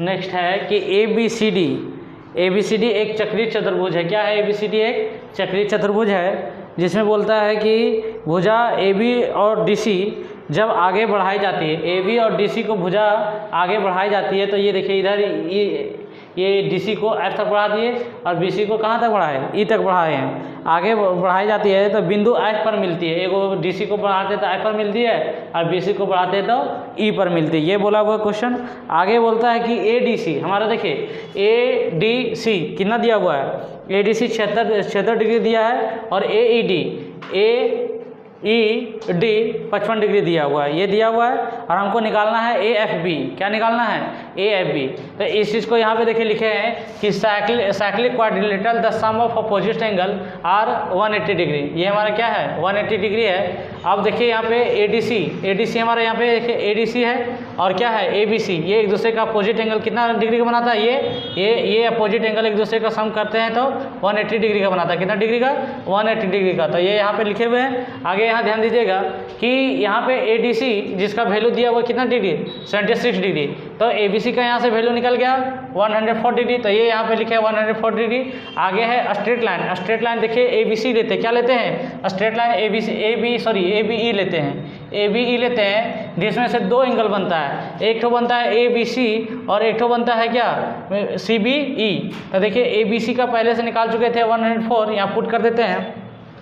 Next है कि ए B C D एक चक्रीय चतुर्भुज है। क्या है? ए बी सी डी एक चक्रीय चतुर्भुज है, जिसमें बोलता है कि भुजा ए बी और डी सी जब आगे बढ़ाई जाती है, ए बी और डी सी को भुजा आगे बढ़ाई जाती है, तो ये देखिए इधर ये डी सी को एफ तक बढ़ा दिए और बी सी को कहाँ तक बढ़ाए? ई तक बढ़ाए हैं। आगे बढ़ाई जाती है तो बिंदु एफ पर मिलती है। एगो डी सी को बढ़ाते तो एफ पर मिलती है और बी सी को बढ़ाते तो ई पर मिलती है। ये बोला हुआ क्वेश्चन। आगे बोलता है कि ए डी सी, हमारा देखिए ए डी सी कितना दिया हुआ है? ए डी सी 76 डिग्री दिया है और ए ई डी 55 डिग्री दिया हुआ है। ये दिया हुआ है और हमको निकालना है ए एफ बी। क्या निकालना है? A F B. तो इस चीज़ को यहाँ पे देखिए लिखे हैं कि cyclic quadrilateral the sum of opposite angle are 180 degree. ये हमारा क्या है? 180 डिग्री है। अब देखिए यहाँ पे ए डी सी हमारा यहाँ पे देखिए ए डी सी है और क्या है? A B C. ये एक दूसरे का अपोजिट एंगल कितना डिग्री का बनाता है? ये अपोजिट एंगल एक दूसरे का सम करते हैं तो 180 डिग्री का बनाता है। कितना डिग्री का? 180 डिग्री का। तो ये यहाँ पे लिखे हुए हैं। आगे यहाँ ध्यान दीजिएगा कि यहाँ पे ए डी सी जिसका वैल्यू दिया हुआ कितना डिग्री? 76 डिग्री। तो ए बी सी का यहाँ से वैल्यू निकल गया 104 डिग्री। तो ये यहाँ पे लिखे 104 डिग्री। आगे है स्ट्रेट लाइन देखिए ए बी सी लेते हैं। क्या लेते हैं? Straight line A B E लेते हैं। जिसमें से दो एंगल बनता है। एक तो बनता है ए बी सी और एक तो बनता है क्या? C B E. तो देखिए ए बी सी का पहले से निकाल चुके थे 104, यहाँ पुट कर देते हैं।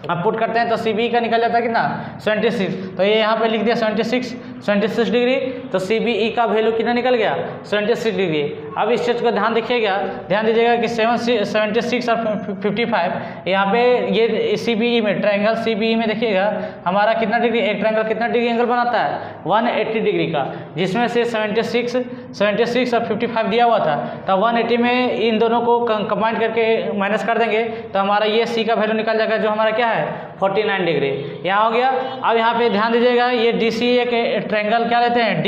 अब पुट करते हैं तो सी बी का निकल जाता है कितना? 76। तो ये यहाँ पे लिख दिया 76 डिग्री। तो सी बी ई का वैल्यू कितना निकल गया? 76 डिग्री। अब इस चीज़ को ध्यान दीजिएगा कि 76 और 55 यहाँ पे ये सी बी ई में ट्रायंगल सी बी ई में देखिएगा हमारा कितना डिग्री? एक ट्रायंगल कितना डिग्री एंगल बनाता है? 180 डिग्री का, जिसमें से 76 और 55 दिया हुआ था। तो 180 में इन दोनों को कंबाइन करके माइनस कर देंगे तो हमारा ये सी का वैल्यू निकल जाएगा, जो हमारा क्या है? 49 डिग्री। यहाँ हो गया। अब यहाँ पे ध्यान दीजिएगा, ये डी सी एक ट्रायंगल क्या लेते हैं?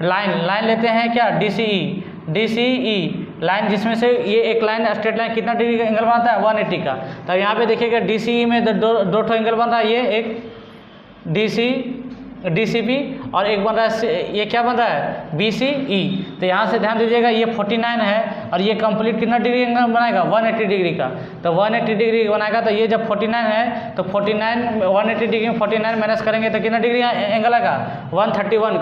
लाइन लेते हैं क्या? डी सी ई लाइन, जिसमें से ये एक लाइन स्ट्रेट लाइन कितना डिग्री का एंगल बनाता है? 180 का। तो यहाँ पे देखिएगा डी सी ई में दो ठो एंगल बन रहा है। ये एक डी सी बी और एक बन रहा है, ये क्या बन रहा है? बी सी ई। तो यहाँ से ध्यान दीजिएगा ये 49 है और ये कंप्लीट कितना डिग्री एंगल बनाएगा? 180 डिग्री का। तो 180 डिग्री बनाएगा। तो ये जब 49 है तो 180 डिग्री में 49 माइनस करेंगे तो कितना डिग्री एंगल आएगा? 131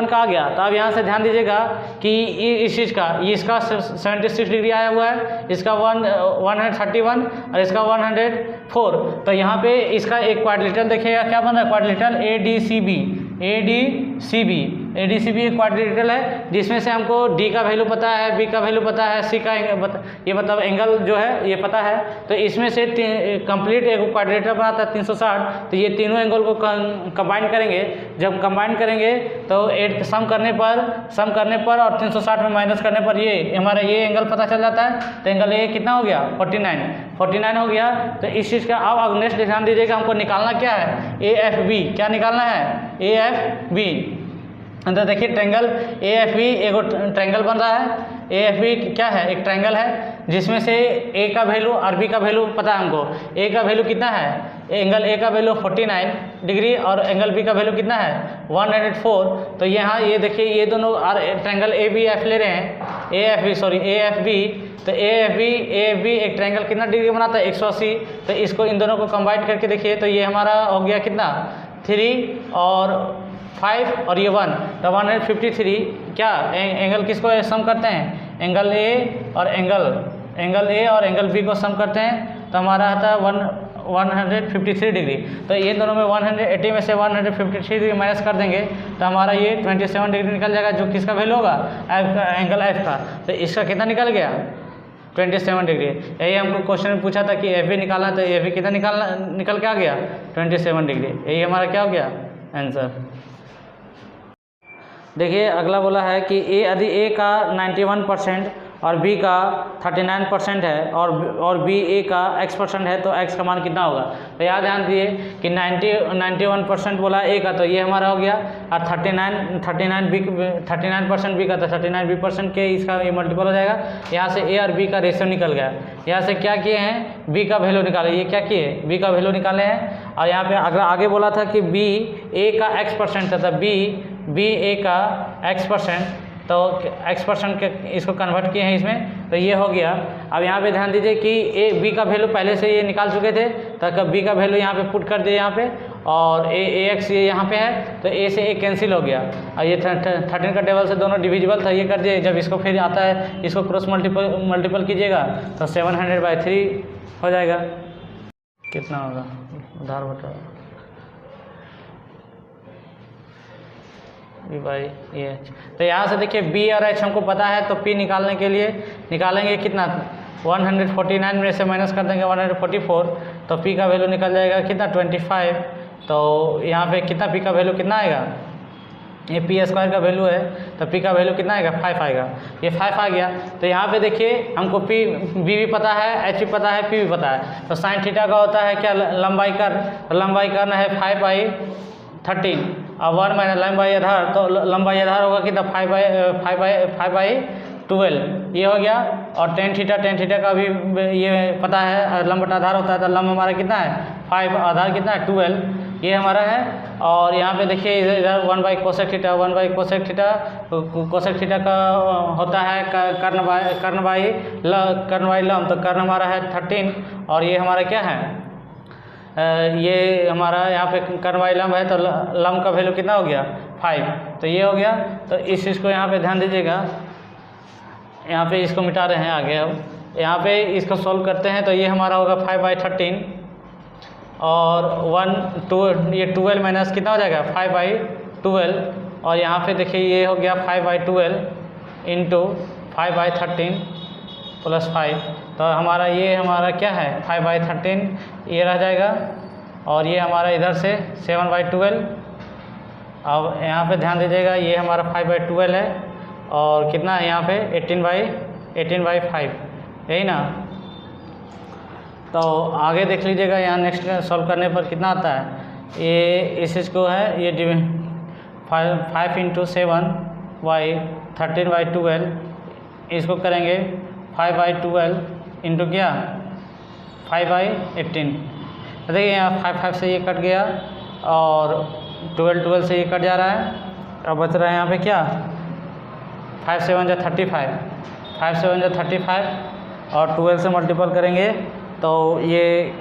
का आ गया। तो अब यहाँ से ध्यान दीजिएगा कि इस चीज़ का इसका 76 डिग्री आया हुआ है, इसका 131 और इसका 104। तो यहाँ पे इसका एक क्वाड्रिलेटरल देखिएगा क्या बन रहा है? Quadrilateral A D C B एक क्वाड्रिलेटरल है, जिसमें से हमको डी का वैल्यू पता है, बी का वैल्यू पता है, सी का ये मतलब एंगल जो है ये पता है। तो इसमें से कंप्लीट एक क्वाड्रिलेटरल बनाता है 360। तो ये तीनों एंगल को कंबाइन करेंगे। जब कंबाइन करेंगे तो सम करने पर और 360 में माइनस करने पर ये हमारा ये एंगल पता चल जाता है। तो एंगल ये कितना हो गया? 49 हो गया। तो इस चीज़ का अब नेक्स्ट ध्यान दीजिएगा, हमको निकालना क्या है? A F B. क्या निकालना है? A F B. तो देखिए ट्रायंगल ए एफ बी एक ट्रायंगल बन रहा है। ए एफ बी क्या है? एक ट्रायंगल है, जिसमें से ए का वैल्यू और बी का वैल्यू पता है हमको। ए का वैल्यू कितना है? एंगल ए का वैल्यू 49 डिग्री और एंगल बी का वैल्यू कितना है? 104। तो यहाँ ये देखिए ये दोनों ट्रायंगल ए बी एफ ले रहे हैं। A F B. तो ए एफ बी एक ट्रायंगल कितना डिग्री बनाता है? 180। तो इसको इन दोनों को कंबाइन करके देखिए तो ये हमारा हो गया कितना? 3 और 5 और ये 1। तो 153। क्या एंगल किसको सम करते हैं? एंगल ए और एंगल बी को सम करते हैं तो हमारा आता है 153 डिग्री। तो ये दोनों में 180 में से 153 डिग्री माइनस कर देंगे तो हमारा ये 27 डिग्री निकल जाएगा, जो किसका वैल्यू होगा? एंगल एफ का। तो इसका कितना निकल गया? 27 डिग्री। यही हमको क्वेश्चन में पूछा था कि एफ बी निकालना, तो एफ बी कितना निकल के आ गया? 27 डिग्री। यही हमारा क्या हो गया? आंसर। देखिए अगला बोला है कि यदि ए का 91% और बी का 39% है और बी ए का x% है तो x का मान कितना होगा? तो याद ध्यान दिए कि 91% बोला ए का, तो ये हमारा हो गया। और 39% बी का, तो 39 बी% के इसका ये मल्टीपल हो जाएगा। यहाँ से ए और बी का रेशियो निकल गया। यहाँ से क्या किए हैं? बी का वैल्यू निकाले। ये क्या किए? बी का वैल्यू निकाले हैं। और यहाँ पे अगर आगे बोला था कि बी ए का x% था, तो बी ए का x% तो x% के इसको कन्वर्ट किए हैं इसमें, तो ये हो गया। अब यहाँ पे ध्यान दीजिए कि ए बी का वैल्यू पहले से ये निकाल चुके थे, तो बी का वैल्यू यहाँ पे पुट कर दिए यहाँ पे, और ए एक्स ये यहाँ पे है, तो ए से ए कैंसिल हो गया। और ये 13 का टेबल से दोनों डिविजिबल था, ये कर दिए। जब इसको फिर आता है, इसको क्रॉस मल्टीपल कीजिएगा तो 700/3 हो जाएगा। कितना होगा उधार बटा बी बाई ए एच। तो यहाँ से देखिए बी और एच हमको पता है, तो पी निकालने के लिए निकालेंगे कितना, 149 में से माइनस कर देंगे 144, तो पी का वैल्यू निकल जाएगा कितना 25। तो यहाँ पे कितना पी का वैल्यू कितना आएगा, ये पी स्क्वायर का वैल्यू है, तो पी का वैल्यू कितना आएगा 5 आएगा। ये 5 आ गया। तो यहाँ पे देखिए हमको पी बी भी पता है, एच भी पता है, पी भी पता है। तो साइन थीटा का होता है क्या, लंबाई कर, तो लंबाई करना है 5/13 और 1 माइनस लंबाई आधार, तो लंबाई आधार होगा कितना 5/12 ये हो गया। और टेन थीटा का भी ये पता है, लंब आधार होता है, तो लंब हमारा कितना है 5, आधार कितना है 12, ये हमारा है। और यहाँ पे देखिए इधर 1/कोसेक थीटा, 1/कोसेक थीटा, कोसेक थीटा का होता है कर्ण बाई लंब, तो कर्ण हमारा है 13, और ये हमारा क्या है, ये हमारा यहाँ पे कर्ण बाई लंब है, तो लंब का वैल्यू कितना हो गया 5, तो ये हो गया। तो इस चीज़ को यहाँ पे ध्यान दीजिएगा, यहाँ पे इसको मिटा रहे हैं आगे। अब यहाँ पे इसको सॉल्व करते हैं, तो ये हमारा होगा 5/13 और ये 12 माइनस कितना हो जाएगा 5/12, और यहाँ पे देखिए ये हो गया 5/12 इंटू 5/13 प्लस 5, तो हमारा ये हमारा क्या है 5/13 ये रह जाएगा, और ये हमारा इधर से 7/12। अब यहाँ पे ध्यान दीजिएगा, ये हमारा 5/12 है, और कितना है यहाँ पे 18/5, यही ना। तो आगे देख लीजिएगा, यहाँ नेक्स्ट सॉल्व करने पर कितना आता है, ये इस चीज़ को है, ये 5 × 7/13/12, इसको करेंगे 5/12 इंटू क्या 5/18। तो देखिए यहाँ 5 से ये कट गया, और 12 से ये कट जा रहा है। अब बच रहा है यहाँ पे क्या 5 × 7 = 35, 5 × 7 = 35, और 12 से मल्टीपल करेंगे तो ये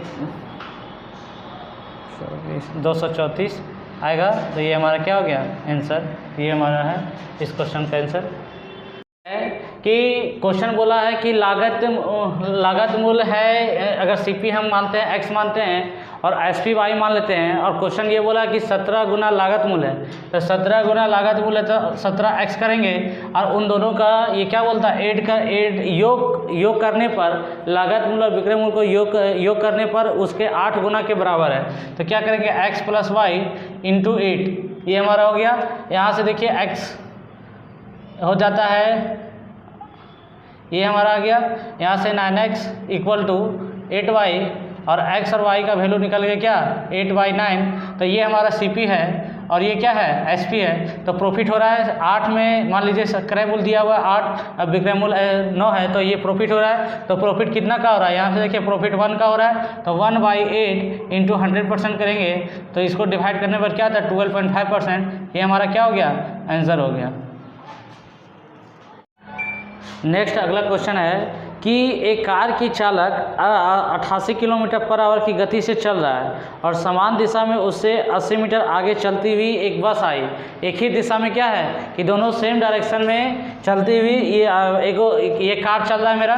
234 आएगा। तो ये हमारा क्या हो गया आंसर, ये हमारा है इस क्वेश्चन का आंसर है। कि क्वेश्चन बोला है कि लागत मूल्य है, अगर सीपी हम मानते हैं x मानते हैं और एसपी वाई मान लेते हैं, और क्वेश्चन ये बोला कि 17 गुना लागत मूल्य है, तो 17 गुना लागत मूल्य तो 17x करेंगे, और उन दोनों का ये क्या बोलता है योग करने पर लागत मूल्य और विक्रय मूल्य को योग करने पर उसके 8 गुना के बराबर है। तो क्या करेंगे x + y × 8, ये हमारा हो गया। यहाँ से देखिए x हो जाता है, ये हमारा आ गया। यहाँ से 9x = 8y, और x और y का वैल्यू निकल गया क्या 8/9, तो ये हमारा CP है, और ये क्या है SP है। तो प्रॉफिट हो रहा है 8 में, मान लीजिए क्रय मूल्य दिया हुआ है 8, अब विक्रय मूल्य 9 है, तो ये प्रॉफिट हो रहा है। तो प्रॉफिट कितना का हो रहा है, यहाँ से देखिए प्रॉफिट 1 का हो रहा है, तो 1/8 इंटू 100% करेंगे, तो इसको डिवाइड करने पर क्या आता है 12.5%, ये हमारा क्या हो गया आंसर हो गया। नेक्स्ट अगला क्वेश्चन है कि एक कार की चालक 88 किलोमीटर/आवर की गति से चल रहा है, और समान दिशा में उससे 80 मीटर आगे चलती हुई एक बस आई। एक ही दिशा में क्या है कि दोनों सेम डायरेक्शन में चलती हुई ये कार चल रहा है मेरा,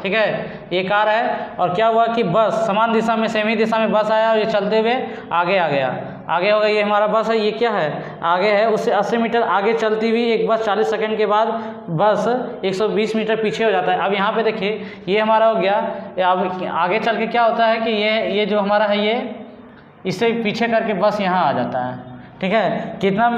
ठीक है, ये कार है, और क्या हुआ कि बस समान दिशा में सेम ही दिशा में बस आया, और ये चलते हुए आगे आ गया, आगे होगा, ये हमारा बस है, ये क्या है आगे है, उससे 80 मीटर आगे चलती हुई एक बस 40 सेकंड के बाद बस 120 मीटर पीछे हो जाता है। अब यहाँ पे देखिए ये हमारा हो गया। अब आगे चल के क्या होता है कि ये जो हमारा है, ये इससे पीछे करके बस यहाँ आ जाता है, ठीक है। कितना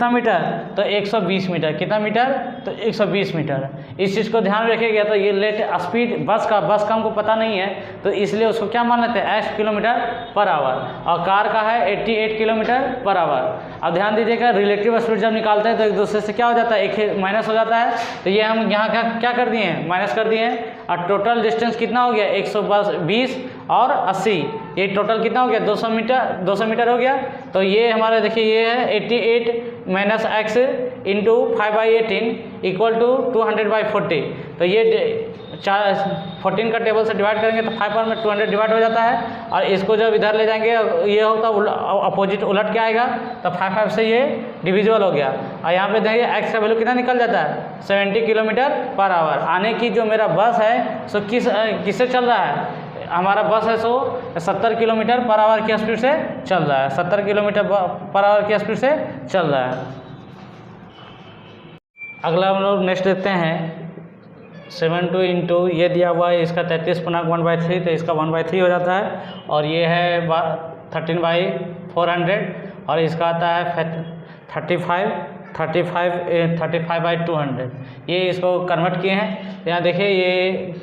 मीटर, तो 120 मीटर, कितना मीटर, तो 120 मीटर। इस चीज़ को ध्यान रखिएगा। तो ये लेट स्पीड बस का हमको पता नहीं है, तो इसलिए उसको क्या मान लेते हैं 8 किलोमीटर/आवर, और कार का है 88 किलोमीटर/आवर। अब ध्यान दीजिएगा, रिलेटिव स्पीड जब निकालते हैं तो एक दूसरे से क्या हो जाता है, एक माइनस हो जाता है, तो ये हम यहाँ का क्या कर दिए हैं, माइनस कर दिए हैं। और टोटल डिस्टेंस कितना हो गया 120 और 80, ये टोटल कितना हो गया 200 मीटर हो गया। तो ये हमारा देखिए ये है 88 - x इंटू 5/18 इक्वल टू 200/40। तो ये 14 का टेबल से डिवाइड करेंगे तो 5 पावर में 200 डिवाइड हो जाता है, और इसको जब इधर ले जाएंगे ये होता अपोजिट उलट के आएगा, तो 5 से ये डिविजिबल हो गया। और यहाँ पे देखिए x का वैल्यू कितना निकल जाता है 70 km/h। आने की जो मेरा बस है सो किससे चल रहा है, हमारा बस है सो 70 km/h की स्पीड से चल रहा है, 70 km/h की स्पीड से चल रहा है। अगला हम लोग नेक्स्ट देखते हैं 72 इंटू ये दिया हुआ है इसका 33.1/3, तो इसका 1/3 हो जाता है, और ये है 13/400, और इसका आता है 35/200। ये इसको कन्वर्ट किए हैं। यहाँ देखिए ये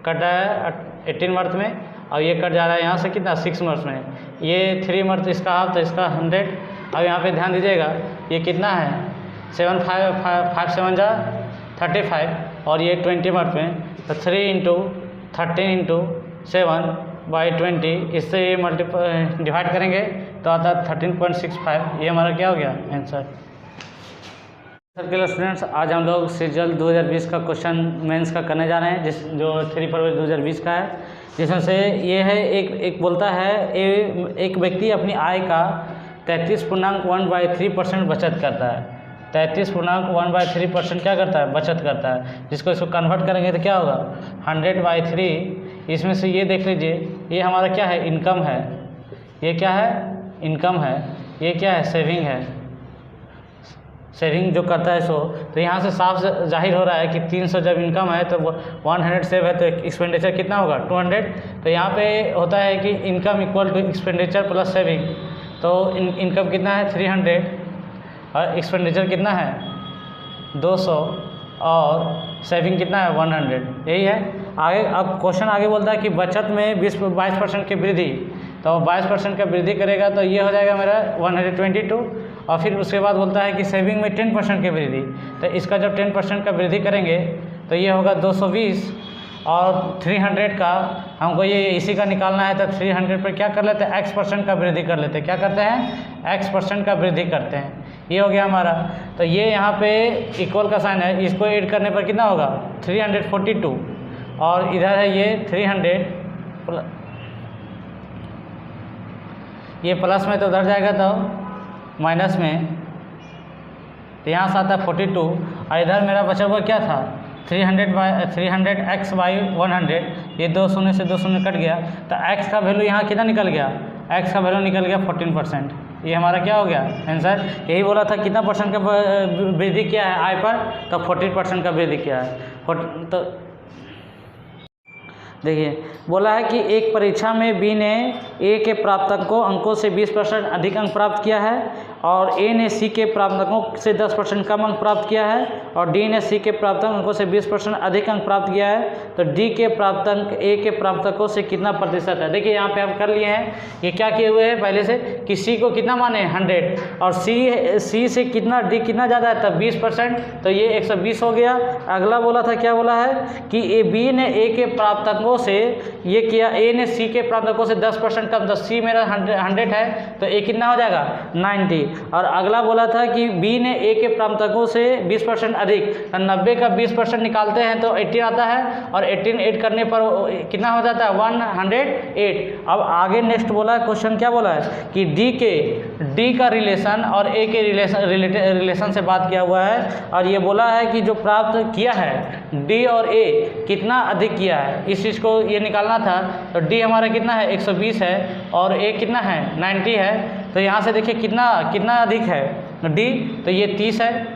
कट रहा है 18 मर्थ में, और ये कट जा रहा है यहाँ से कितना 6 मर्थ में। ये 3 मर्थ इसका हाफ, तो इसका 100। अब यहाँ पे ध्यान दीजिएगा ये कितना है 5 7 जा 35, और ये 20 मर्थ में, तो 3 इंटू 13 इंटू 7/20, इससे ये डिवाइड करेंगे तो आता है 13.65। ये हमारा क्या हो गया आंसर। सर्कुलर स्टूडेंट्स, आज हम लोग सीजल 2020 का क्वेश्चन मेंस का करने जा रहे हैं, जो 3 फरवरी 2020 का है, जिसमें से ये है एक बोलता है एक व्यक्ति अपनी आय का 33.1/3% बचत करता है। 33.1/3% क्या करता है, बचत करता है, जिसको इसको कन्वर्ट करेंगे तो क्या होगा 100/3। इसमें से ये देख लीजिए ये हमारा क्या है इनकम है, ये क्या है इनकम है, ये क्या है सेविंग है, सेविंग जो करता है सो, तो यहाँ से साफ जाहिर हो रहा है कि 300 जब इनकम है तो 100 सेव है, तो एक्सपेंडिचर कितना होगा 200। तो यहाँ पे होता है कि income equal to expenditure plus saving, तो इनकम कितना है 300 और एक्सपेंडिचर कितना है 200 और सेविंग कितना है 100। यही है। आगे अब क्वेश्चन आगे बोलता है कि बचत में 22% की वृद्धि, तो 22% का वृद्धि करेगा तो ये हो जाएगा मेरा 122, और फिर उसके बाद बोलता है कि सेविंग में 10% की वृद्धि, तो इसका जब 10% का वृद्धि करेंगे तो ये होगा 220, और 300 का हमको ये इसी का निकालना है, तो 300 पर क्या कर लेते हैं x% का वृद्धि कर लेते हैं, क्या करते हैं x% का वृद्धि करते हैं। ये हो गया हमारा। तो ये यहाँ पे इक्वल का साइन है, इसको ऐड करने पर कितना होगा 342, और इधर है ये 300 ये प्लस में तो उधर जाएगा तो माइनस में, तो यहाँ से आता है 42, और इधर मेरा बचा हुआ क्या था 300x/100, ये 2 शून्य से 2 शून्य कट गया, तो x का वैल्यू यहाँ कितना निकल गया, x का वैल्यू निकल गया 14%। ये हमारा क्या हो गया आंसर। यही बोला था कितना परसेंट का वृद्धि किया है आय पर, तो 14% का वृद्धि किया है। तो देखिए बोला है कि एक परीक्षा में बी ने ए के प्राप्तकों अंकों से 20% अधिक अंक प्राप्त किया है, और ए ने सी के प्राप्तकों से 10% कम अंक प्राप्त किया है, और डी ने सी के प्राप्तक अंकों से 20% अधिक अंक प्राप्त किया है। तो डी के प्राप्तक ए के प्राप्तकों से कितना प्रतिशत है। देखिए यहाँ पे हम कर लिए हैं, ये क्या किए हुए हैं पहले से कि सी को कितना माने 100, और सी से कितना डी कितना ज़्यादा है तब 20%, तो ये 120 हो गया। अगला बोला था क्या बोला है कि ए बी ने ए के प्राप्तकों से ये किया, ए ने सी के प्राप्तकों से 10% कम, तो सी मेरा 100 है तो ए कितना हो जाएगा 90। और अगला बोला था कि बी ने ए के प्राप्तकों से 20% अधिक, तो 90 का 20% निकालते हैं तो 80 आता है, और 18 ऐड करने पर कितना हो जाता है 108। अब आगे नेक्स्ट बोला है क्वेश्चन क्या बोला है कि डी का रिलेशन और ए के रिलेशन से बात किया हुआ है, और ये बोला है कि जो प्राप्त किया है डी और ए कितना अधिक किया है, इस चीज़ को ये निकालना था। तो डी हमारा कितना है 120 है, और ए कितना है 90 है, तो यहाँ से देखिए कितना अधिक है डी, तो ये 30 है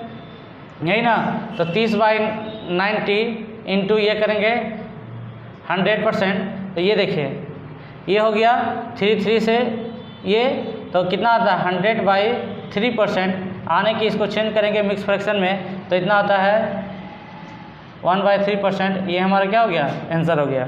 यही ना, तो 30/90 इंटू ये करेंगे 100%, तो ये देखिए ये हो गया 3 से ये, तो कितना आता है 100/3%। आने की इसको चेंज करेंगे मिक्स फ्रैक्शन में, तो इतना आता है 1/3%। ये हमारा क्या हो गया आंसर हो गया।